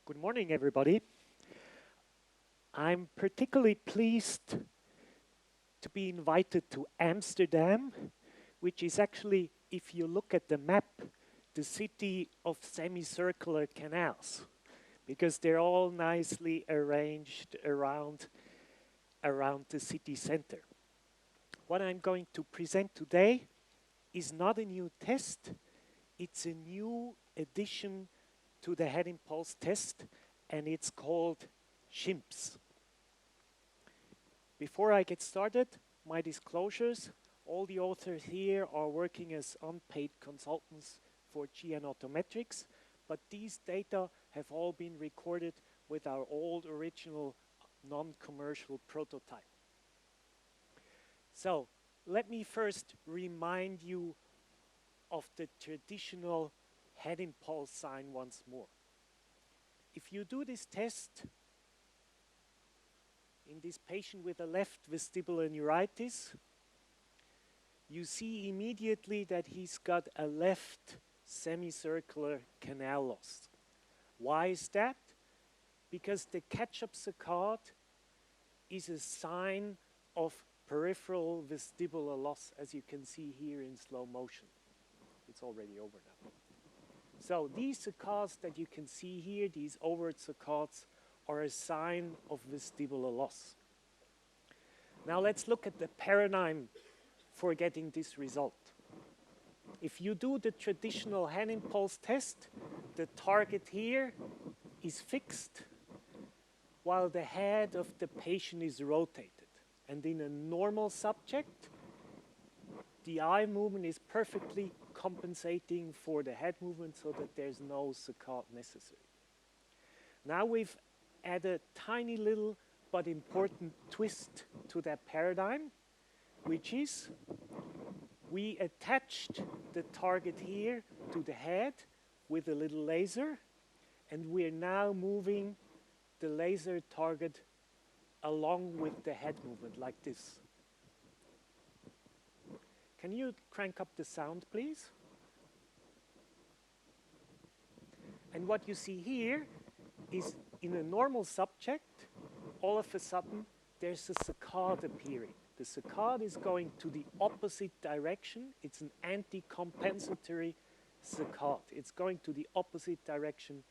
Good morning, everybody. I'm particularly pleased to be invited to Amsterdam, which is actually, if you look at the map, the city of semicircular canals, because they're all nicely arranged around the city center. What I'm going to present today is not a new test, it's a new addition to the head impulse test, and it's called SHIMPs. Before I get started, my disclosures. All the authors here are working as unpaid consultants for GN Autometrics, but these data have all been recorded with our old original non-commercial prototype. So let me first remind you of the traditional head impulse sign once more. If you do this test in this patient with a left vestibular neuritis, you see immediately that he's got a left semicircular canal loss. Why is that? Because the catch-up saccade is a sign of peripheral vestibular loss, as you can see here in slow motion. It's already over now. So these saccades that you can see here, these overt saccades, are a sign of vestibular loss. Now let's look at the paradigm for getting this result. If you do the traditional hand impulse test, the target here is fixed while the head of the patient is rotated. And in a normal subject, the eye movement is perfectly compensating for the head movement so that there's no saccade necessary. Now we've added a tiny little but important twist to that paradigm, which is we attached the target here to the head with a little laser, and we're now moving the laser target along with the head movement like this. Can you crank up the sound, please? And what you see here is in a normal subject, all of a sudden, there's a saccade appearing. The saccade is going to the opposite direction. It's an anti-compensatory saccade. It's going to the opposite direction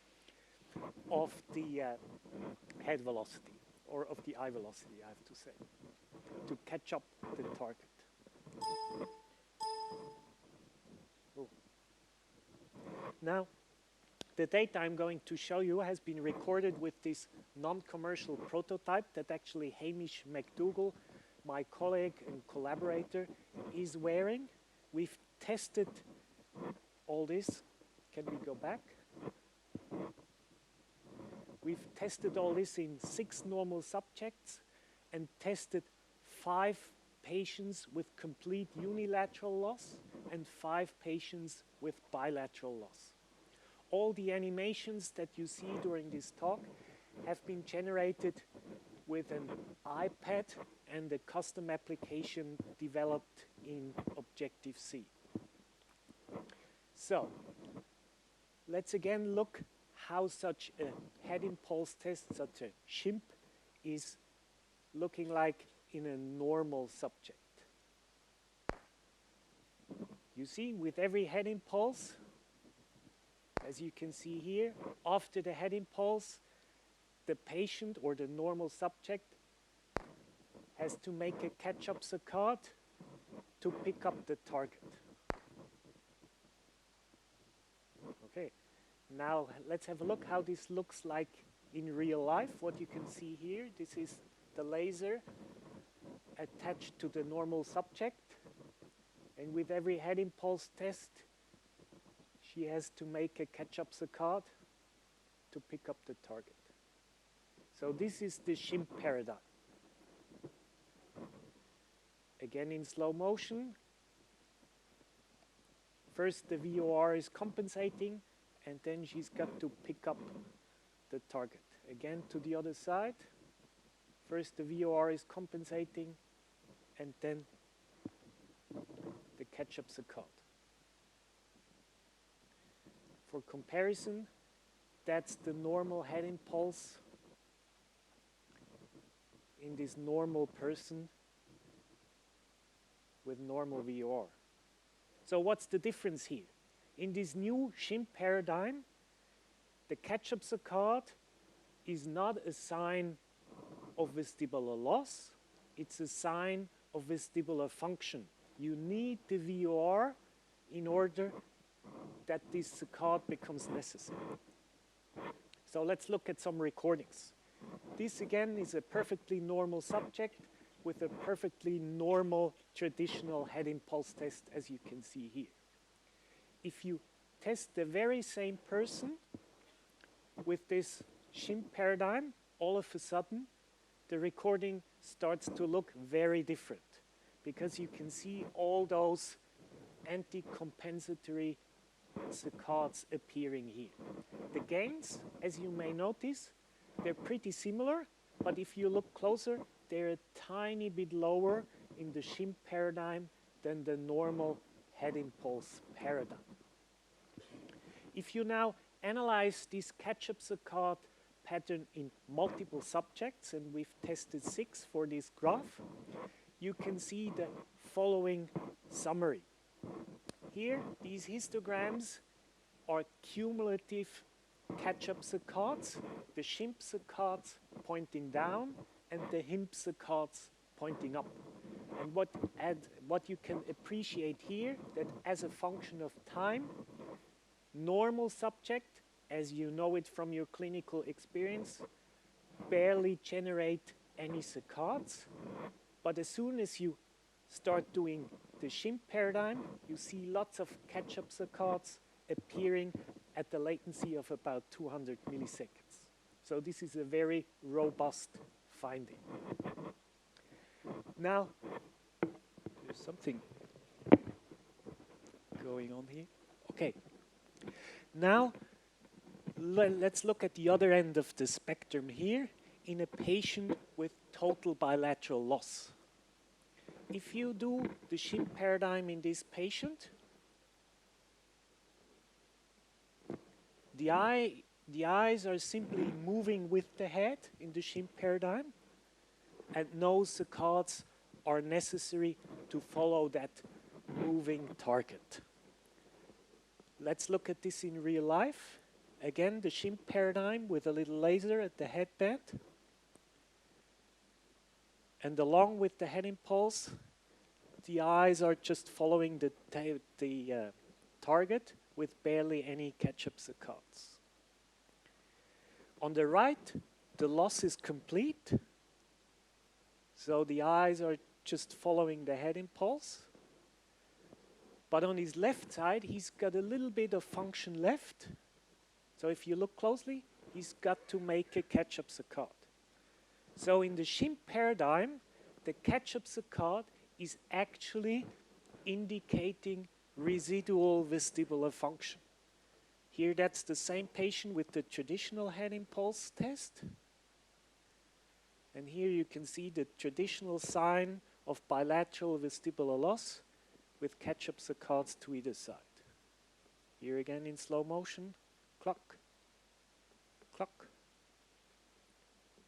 of the head velocity, or of the eye velocity, I have to say, to catch up the target. Oh. Now, the data I'm going to show you has been recorded with this non-commercial prototype that actually Hamish McDougall, my colleague and collaborator, is wearing. We've tested all this. Can we go back? We've tested all this in 6 normal subjects and tested 5 patients with complete unilateral loss and 5 patients with bilateral loss. All the animations that you see during this talk have been generated with an iPad and a custom application developed in Objective-C. So, let's again look how such a head impulse test, such a SHIMP, is looking like in a normal subject. You see, with every head impulse, as you can see here, after the head impulse, the patient or the normal subject has to make a catch-up saccade to pick up the target. Okay, now let's have a look how this looks like in real life. What you can see here, this is the laser attached to the normal subject, and with every head impulse test, she has to make a catch-up saccade to pick up the target. So this is the SHIMP paradigm. Again in slow motion. First the VOR is compensating, and then she's got to pick up the target. Again to the other side. First the VOR is compensating, and then the catch-up saccade. For comparison, That's the normal head impulse in this normal person with normal VOR. So what's the difference here? In this new SHIMP paradigm, the catch-up saccade is not a sign of vestibular loss, it's a sign of vestibular function. You need the VOR in order that this saccade becomes necessary. So let's look at some recordings. This again is a perfectly normal subject with a perfectly normal traditional head impulse test, as you can see here. If you test the very same person with this SHIMP paradigm, all of a sudden the recording starts to look very different because you can see all those anti-compensatory saccades appearing here. The gains, as you may notice, they're pretty similar, but if you look closer, they're a tiny bit lower in the SHIMP paradigm than the normal head impulse paradigm. If you now analyze this catch-up saccade pattern in multiple subjects, and we've tested 6 for this graph, you can see the following summary. Here, these histograms are cumulative catch-up saccades, the SHIMP saccades pointing down and the HIMP saccades pointing up. And what you can appreciate here, that as a function of time, normal subject, as you know it from your clinical experience, barely generate any saccades. But as soon as you start doing the SHIMP paradigm, you see lots of catch-up saccades appearing at the latency of about 200 milliseconds. So this is a very robust finding. Now, there's something going on here. Okay. Now, let's look at the other end of the spectrum here in a patient with total bilateral loss. If you do the SHIMP paradigm in this patient, the eyes are simply moving with the head in the SHIMP paradigm, and no saccades are necessary to follow that moving target. Let's look at this in real life. Again, the SHIMP paradigm with a little laser at the headband. And along with the head impulse, the eyes are just following the target with barely any catch-up saccades. On the right, the loss is complete. So the eyes are just following the head impulse. But on his left side, he's got a little bit of function left. So if you look closely, he's got to make a catch-up saccade. So in the SHIMP paradigm, the catch-up saccade is actually indicating residual vestibular function. Here, that's the same patient with the traditional head impulse test. And here you can see the traditional sign of bilateral vestibular loss with catch-up saccades to either side. Here again in slow motion, cluck, cluck.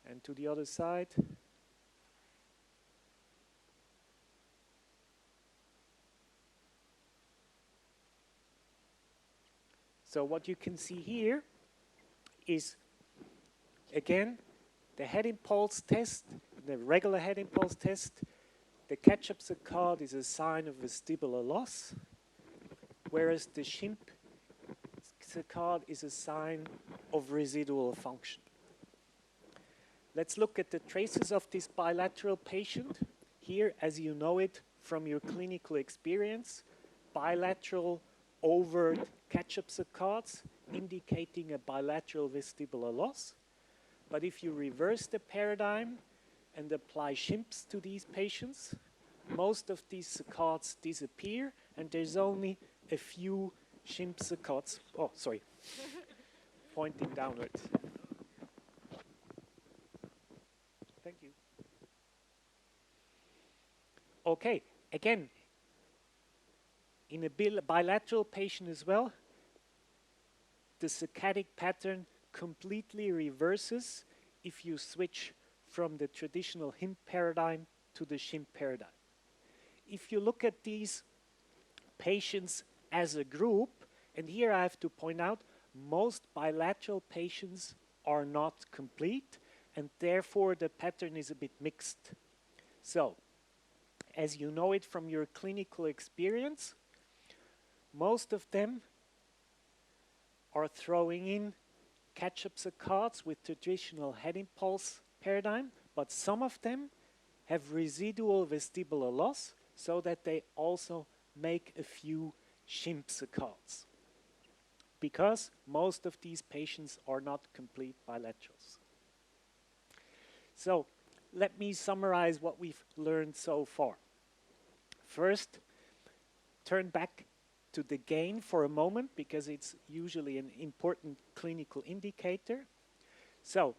And to the other side. So what you can see here is, again, the head impulse test, the regular head impulse test. The catch-up saccade is a sign of vestibular loss, whereas the SHIMP saccade is a sign of residual function. Let's look at the traces of this bilateral patient. Here, as you know it from your clinical experience, bilateral overt catch-up saccades indicating a bilateral vestibular loss. But if you reverse the paradigm and apply SHIMPs to these patients, most of these saccades disappear, and there's only a few SHIMP saccades, pointing downwards. Thank you. Okay, again, in a bilateral patient as well, the saccadic pattern completely reverses if you switch from the traditional HIMP paradigm to the SHIMP paradigm. If you look at these patients as a group, and here I have to point out, most bilateral patients are not complete, and therefore the pattern is a bit mixed. So, as you know it from your clinical experience, most of them are throwing in catch-up saccades with traditional head impulse paradigm, but some of them have residual vestibular loss so that they also make a few SHIMP saccades, because most of these patients are not complete bilaterals. So let me summarize what we've learned so far. First, turn back to the gain for a moment, because it's usually an important clinical indicator. So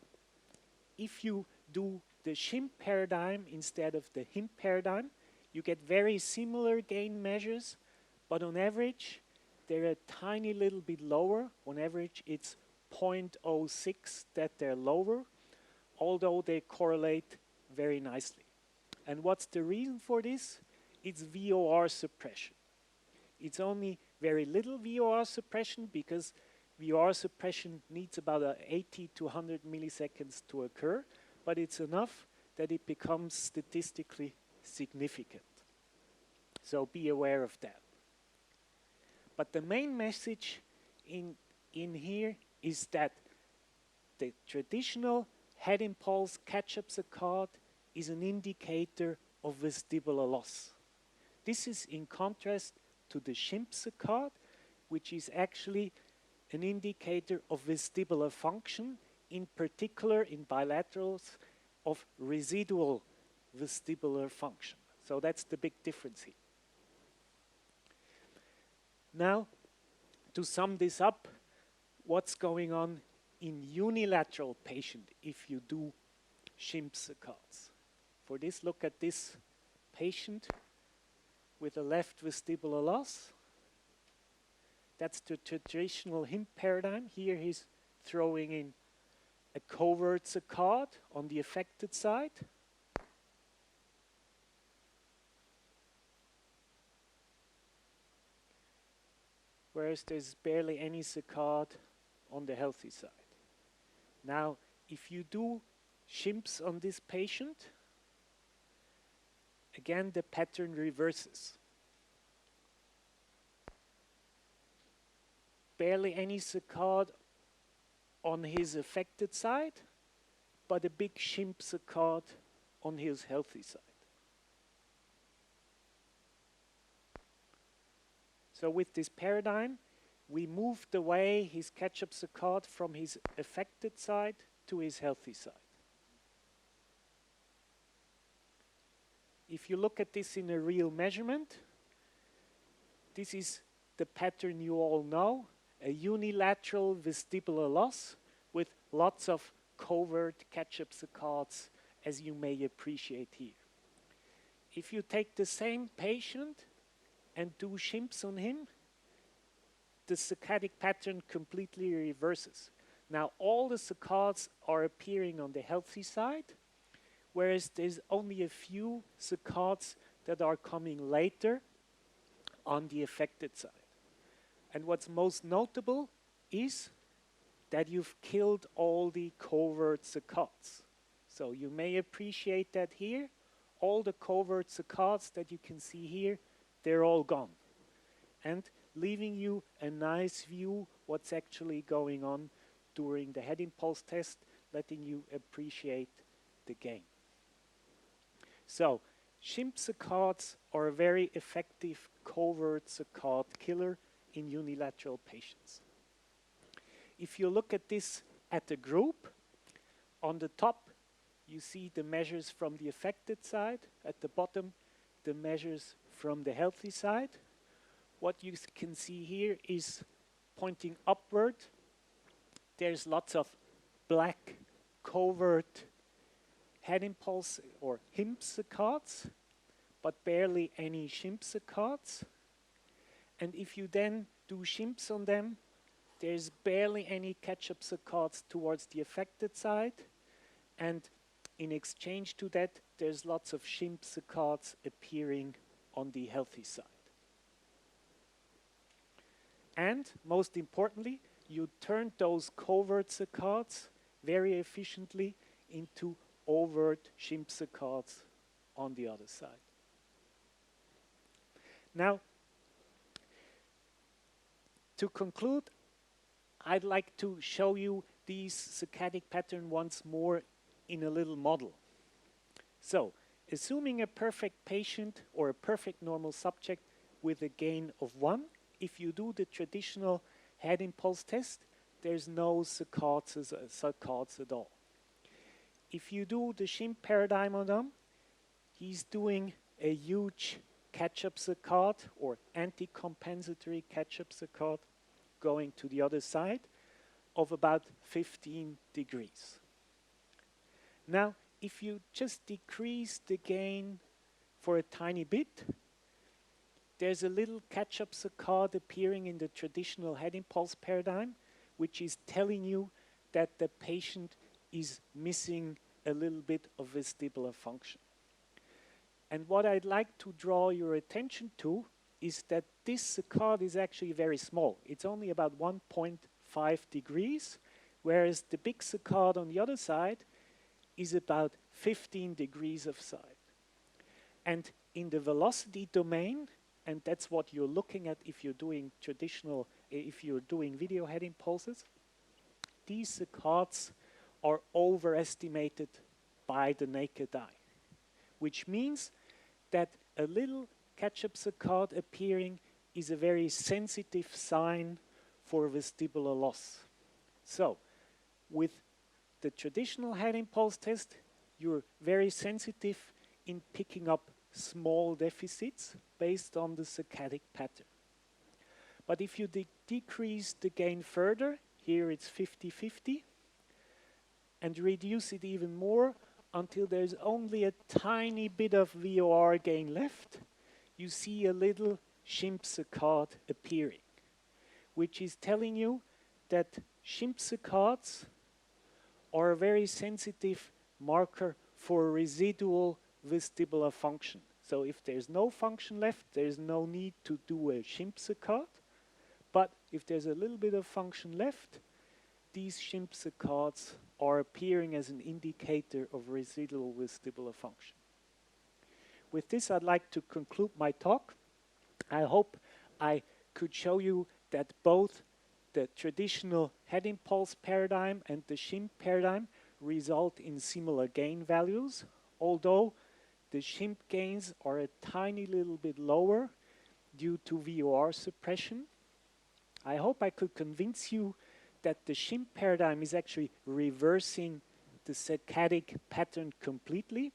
if you do the SHIMP paradigm instead of the HIMP paradigm, you get very similar gain measures, but on average, they're a tiny little bit lower. On average, it's 0.06 that they're lower, although they correlate very nicely. And what's the reason for this? It's VOR suppression. It's only very little VOR suppression, because VOR suppression needs about 80 to 100 milliseconds to occur, but it's enough that it becomes statistically significant. So be aware of that. But the main message in here is that the traditional head impulse catch-up saccade is an indicator of vestibular loss. This is in contrast to the SHIMP saccade, which is actually an indicator of vestibular function, in particular in bilaterals of residual vestibular function. So that's the big difference here. Now, to sum this up, what's going on in unilateral patient if you do SHIMP saccades? For this, look at this patient with a left vestibular loss. That's the traditional HIMP paradigm. Here he's throwing in a covert saccade on the affected side. Whereas there's barely any saccade on the healthy side. Now, if you do SHIMPs on this patient, again the pattern reverses. Barely any saccade on his affected side, but a big SHIMP saccade on his healthy side. So with this paradigm, we moved away his catch-up saccade from his affected side to his healthy side. If you look at this in a real measurement, this is the pattern you all know, a unilateral vestibular loss with lots of covert catch-up saccades, as you may appreciate here. If you take the same patient and do SHIMPs on him, the saccadic pattern completely reverses. Now all the saccades are appearing on the healthy side, whereas there's only a few saccades that are coming later on the affected side. And what's most notable is that you've killed all the covert saccades. So you may appreciate that here, all the covert saccades that you can see here, they're all gone. And leaving you a nice view what's actually going on during the head impulse test, letting you appreciate the gain. So, SHIMP saccades are a very effective covert saccade killer in unilateral patients. If you look at this at a group, on the top you see the measures from the affected side, at the bottom the measures from the healthy side. What you can see here is pointing upward. There's lots of black covert head impulse or HIMP saccades, but barely any SHIMP saccades. And if you then do SHIMPs on them, there's barely any catch-up saccades towards the affected side, and in exchange to that, there's lots of SHIMP saccades appearing on the healthy side. And most importantly, you turn those covert saccades very efficiently into overt SHIMP saccades on the other side. Now, to conclude, I'd like to show you these saccadic pattern once more in a little model. So, assuming a perfect patient or a perfect normal subject with a gain of 1, if you do the traditional head impulse test, there's no saccades at all. If you do the SHIMP paradigm on them, he's doing a huge catch-up saccade or anti-compensatory catch-up saccade going to the other side of about 15 degrees. Now, if you just decrease the gain for a tiny bit, there's a little catch-up saccade appearing in the traditional head impulse paradigm, which is telling you that the patient is missing a little bit of vestibular function. And what I'd like to draw your attention to is that this saccade is actually very small. It's only about 1.5 degrees, whereas the big saccade on the other side is about 15 degrees of side. And in the velocity domain, and that's what you're looking at if you're doing video head impulses, these saccades are overestimated by the naked eye, which means that a little catch-up saccade appearing is a very sensitive sign for vestibular loss. So, with the traditional head impulse test, you're very sensitive in picking up small deficits based on the saccadic pattern. But if you decrease the gain further, here it's 50-50, and reduce it even more until there's only a tiny bit of VOR gain left, you see a little SHIMP saccade appearing, which is telling you that SHIMP saccades are a very sensitive marker for residual vestibular function. So if there's no function left, there's no need to do a SHIMP saccade. But if there's a little bit of function left, these SHIMP saccades are appearing as an indicator of residual vestibular function. With this, I'd like to conclude my talk. I hope I could show you that both the traditional head impulse paradigm and the SHIMP paradigm result in similar gain values, although the SHIMP gains are a tiny little bit lower due to VOR suppression. I hope I could convince you that the SHIMP paradigm is actually reversing the saccadic pattern completely.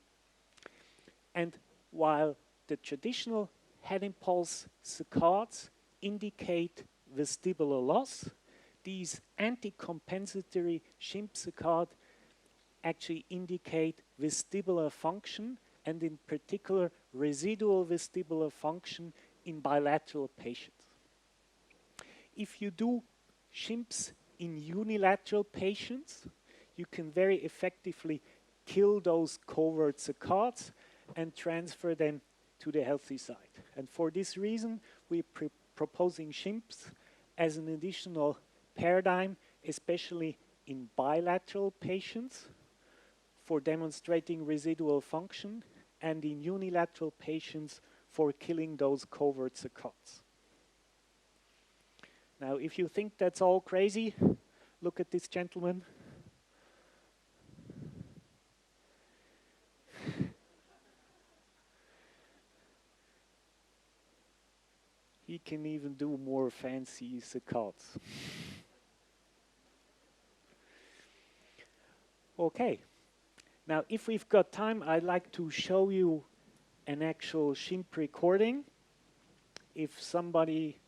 And while the traditional head impulse saccades indicate vestibular loss, these anti-compensatory SHIMP saccades actually indicate vestibular function, and in particular residual vestibular function in bilateral patients. If you do SHIMPs in unilateral patients, you can very effectively kill those covert saccades and transfer them to the healthy side. And for this reason, we're proposing SHIMPs as an additional paradigm, especially in bilateral patients, for demonstrating residual function, and in unilateral patients for killing those covert saccades. Now, if you think that's all crazy, look at this gentleman. He can even do more fancy saccades. Okay. Now, if we've got time, I'd like to show you an actual SHIMP recording. If somebody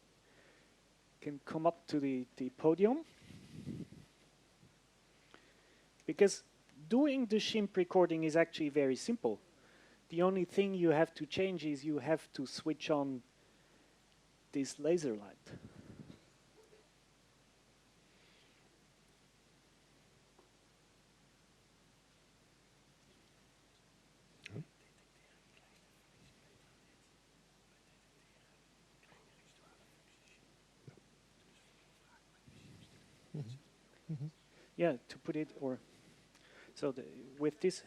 can come up to the podium. Because doing the SHIMP recording is actually very simple. The only thing you have to change is you have to switch on this laser light. Yeah, to put it, or so with this,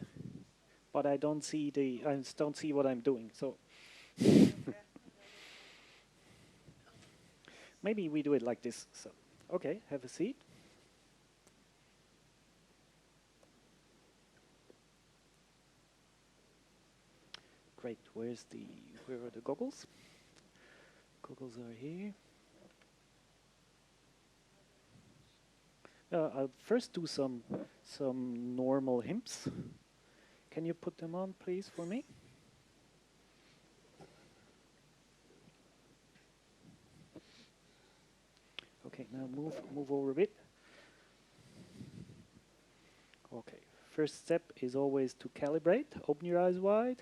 but I don't see I just don't see what I'm doing. So maybe we do it like this. So okay, have a seat. Great. Where are the goggles? Goggles are here. I'll first do some normal HIMPs. Can you put them on, please, for me? Okay, now move over a bit. Okay, first step is always to calibrate. Open your eyes wide.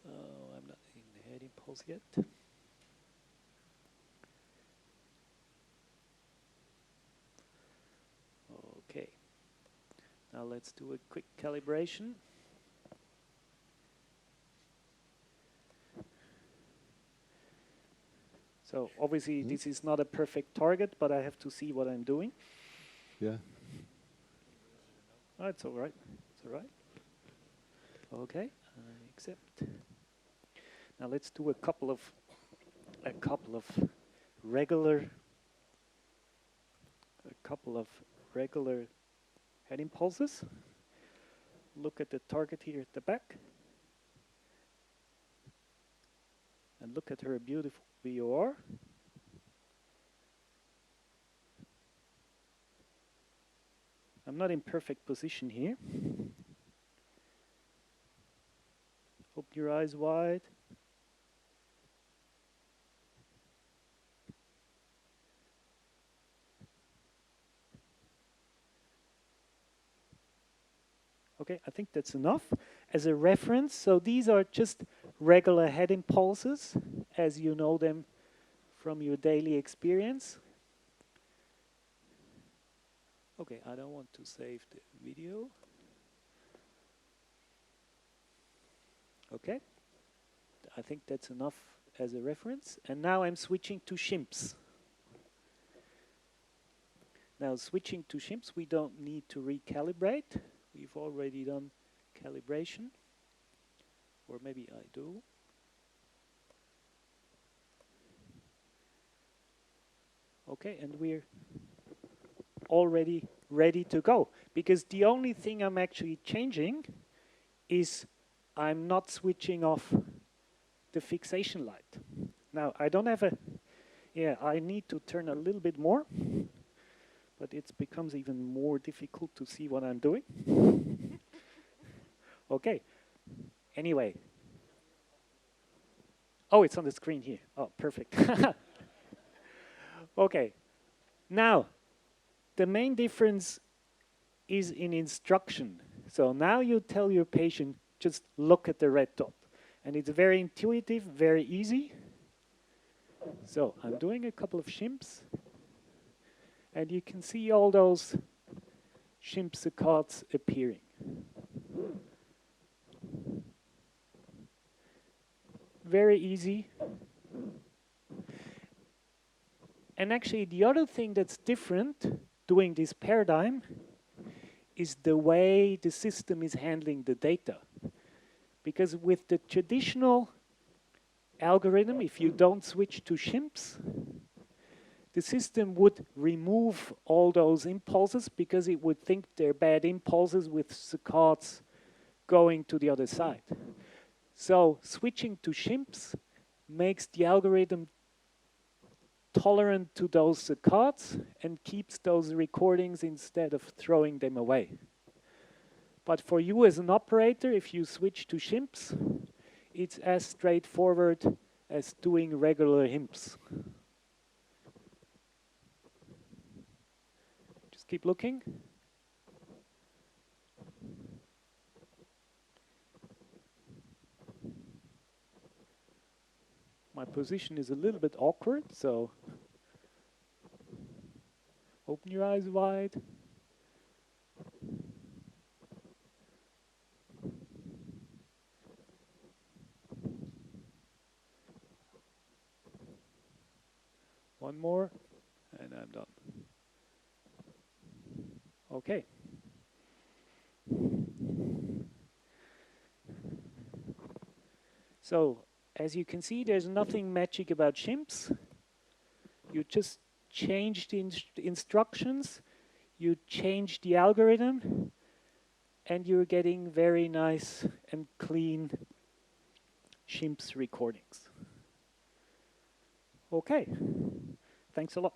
I'm not in the head impulse yet. Okay, now let's do a quick calibration. So obviously this is not a perfect target, but I have to see what I'm doing. Yeah. Oh, it's all right. It's all right. Okay, I accept. Now let's do a couple of regular head impulses. Look at the target here at the back. And look at her beautiful VOR. I'm not in perfect position here. Open your eyes wide. Okay, I think that's enough as a reference. So these are just regular head impulses as you know them from your daily experience. Okay, I don't want to save the video. Okay, I think that's enough as a reference. And now I'm switching to SHIMPs. Now switching to SHIMPs, we don't need to recalibrate. We've already done calibration. Or maybe I do. Okay, and we're already ready to go. Because the only thing I'm actually changing is I'm not switching off the fixation light. Now, I don't have I need to turn a little bit more, but it becomes even more difficult to see what I'm doing. Okay, anyway. Oh, it's on the screen here. Oh, perfect. Okay, now, the main difference is in instruction. So now you tell your patient, just look at the red dot. And it's very intuitive, very easy. So I'm doing a couple of SHIMPs. And you can see all those SHIMP saccades appearing. Very easy. And actually, the other thing that's different doing this paradigm is the way the system is handling the data. Because with the traditional algorithm, if you don't switch to SHIMPs, the system would remove all those impulses because it would think they're bad impulses with saccades going to the other side. So switching to SHIMPs makes the algorithm tolerant to those saccades and keeps those recordings instead of throwing them away. But for you as an operator, if you switch to SHIMPs, it's as straightforward as doing regular HIMPs. Just keep looking. My position is a little bit awkward, so open your eyes wide. One more, and I'm done. Okay. So, as you can see, there's nothing magic about SHIMPs. You just change the instructions, you change the algorithm, and you're getting very nice and clean SHIMPs recordings. Okay, thanks a lot.